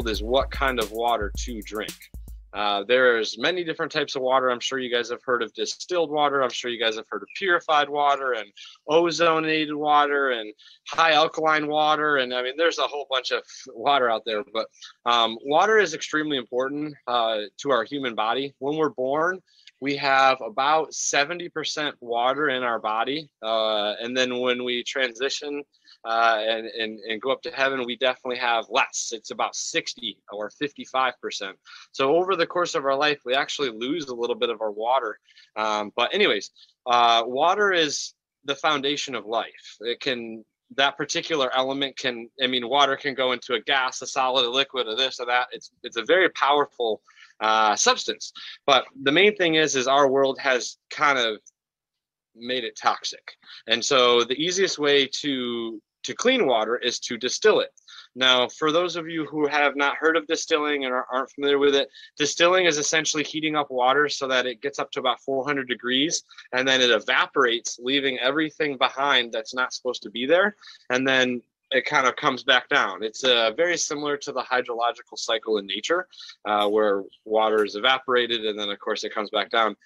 is what kind of water to drink. There's many different types of water. I'm sure you guys have heard of distilled water. I'm sure you guys have heard of purified water and ozonated water and high alkaline water. And I mean, there's a whole bunch of water out there, but water is extremely important to our human body. When we're born, we have about 70% water in our body. And then when we transition and go up to heaven, we definitely have less. It's about 60 or 55%. So over the course of our life, we actually lose a little bit of our water. But anyways, water is the foundation of life. That particular element water can go into a gas, a solid, a liquid, or this or that. It's a very powerful substance. But the main thing is our world has kind of made it toxic. And so the easiest way to clean water is to distill it. Now, for those of you who have not heard of distilling and aren't familiar with it, distilling is essentially heating up water so that it gets up to about 400 degrees, and then it evaporates, leaving everything behind that's not supposed to be there, and then it kind of comes back down. It's very similar to the hydrological cycle in nature, where water is evaporated, and then, of course, it comes back down.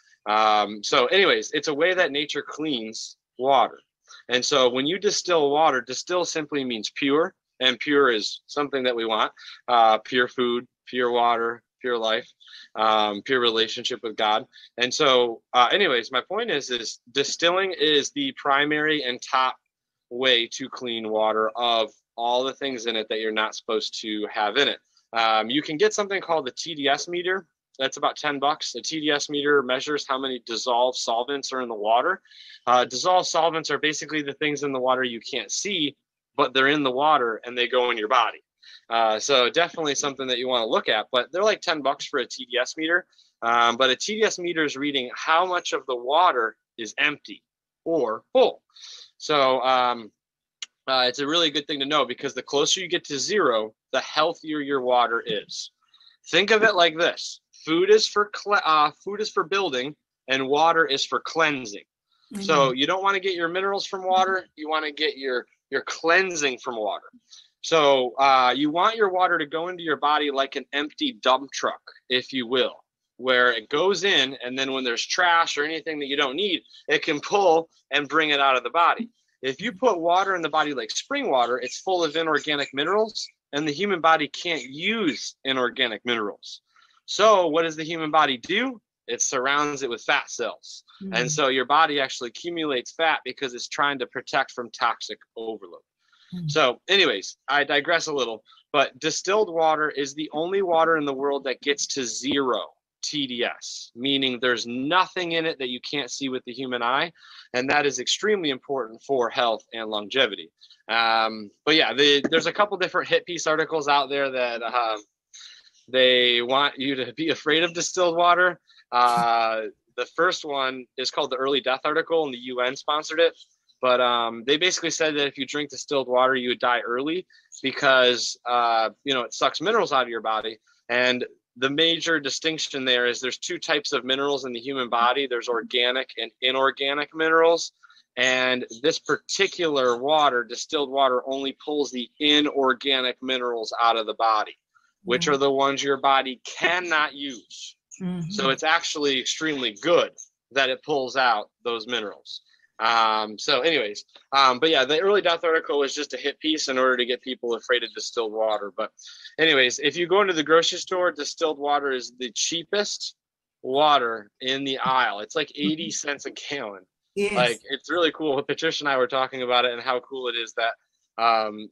So anyways, it's a way that nature cleans water. And so when you distill water, distill simply means pure, and pure is something that we want. Pure food, pure water, pure life, pure relationship with God. And so anyways, my point is distilling is the primary and top way to clean water of all the things in it that you're not supposed to have in it. You can get something called the TDS meter. That's about $10. A TDS meter measures how many dissolved solvents are in the water. Dissolved solvents are basically the things in the water you can't see, but they're in the water and they go in your body. So definitely something that you want to look at, but they're like $10 for a TDS meter. But a TDS meter is reading how much of the water is empty or full. So it's a really good thing to know, because the closer you get to zero, the healthier your water is. Think of it like this. Food is for building, and water is for cleansing. Mm-hmm. So you don't want to get your minerals from water. You want to get your cleansing from water. So you want your water to go into your body like an empty dump truck, if you will, where it goes in, and then when there's trash or anything that you don't need, it can pull and bring it out of the body. If you put water in the body like spring water, it's full of inorganic minerals, and the human body can't use inorganic minerals. So what does the human body do? It surrounds it with fat cells. Mm-hmm. And so your body actually accumulates fat because it's trying to protect from toxic overload. Mm-hmm. So anyways, I digress a little, but distilled water is the only water in the world that gets to zero TDS, meaning there's nothing in it that you can't see with the human eye. And that is extremely important for health and longevity. But yeah, there's a couple different hit piece articles out there that they want you to be afraid of distilled water. The first one is called the Early Death article, and the UN sponsored it. But they basically said that if you drink distilled water, you would die early because, it sucks minerals out of your body. And the major distinction there is there's two types of minerals in the human body. There's organic and inorganic minerals. And this particular water, distilled water, only pulls the inorganic minerals out of the body, which are the ones your body cannot use. Mm-hmm. So it's actually extremely good that it pulls out those minerals. So anyways, but yeah, the Early Death article was just a hit piece in order to get people afraid of distilled water. But anyways, if you go into the grocery store, distilled water is the cheapest water in the aisle. It's like 80 cents a gallon. Yes. Like, it's really cool. Patricia and I were talking about it and how cool it is that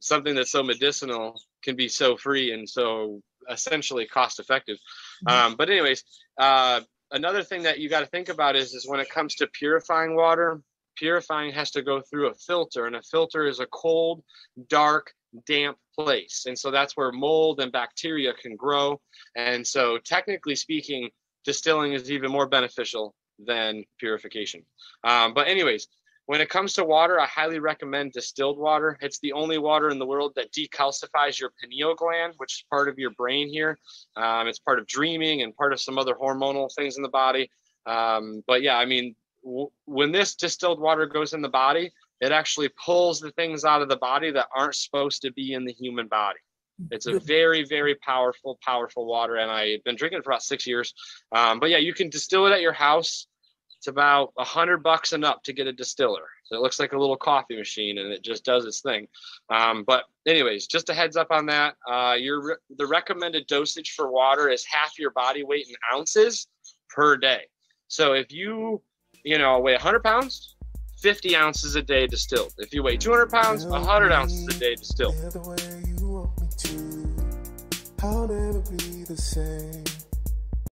something that's so medicinal can be so free and so essentially cost effective. Mm-hmm. But anyways, another thing that you got to think about is when it comes to purifying water, purifying has to go through a filter, and a filter is a cold, dark, damp place. And so that's where mold and bacteria can grow. And so technically speaking, distilling is even more beneficial than purification. But anyways, when it comes to water, I highly recommend distilled water. It's the only water in the world that decalcifies your pineal gland, which is part of your brain here. It's part of dreaming and part of some other hormonal things in the body. But yeah, I mean, when this distilled water goes in the body, it actually pulls the things out of the body that aren't supposed to be in the human body. It's a very, very powerful water, and I've been drinking it for about 6 years. But yeah, you can distill it at your house. It's about $100 and up to get a distiller. So it looks like a little coffee machine, and it just does its thing. But anyways, just a heads up on that. The recommended dosage for water is half your body weight in ounces per day. So if you weigh 100 pounds, 50 ounces a day distilled. If you weigh 200 pounds, 100 ounces a day distilled. I'll never be the same.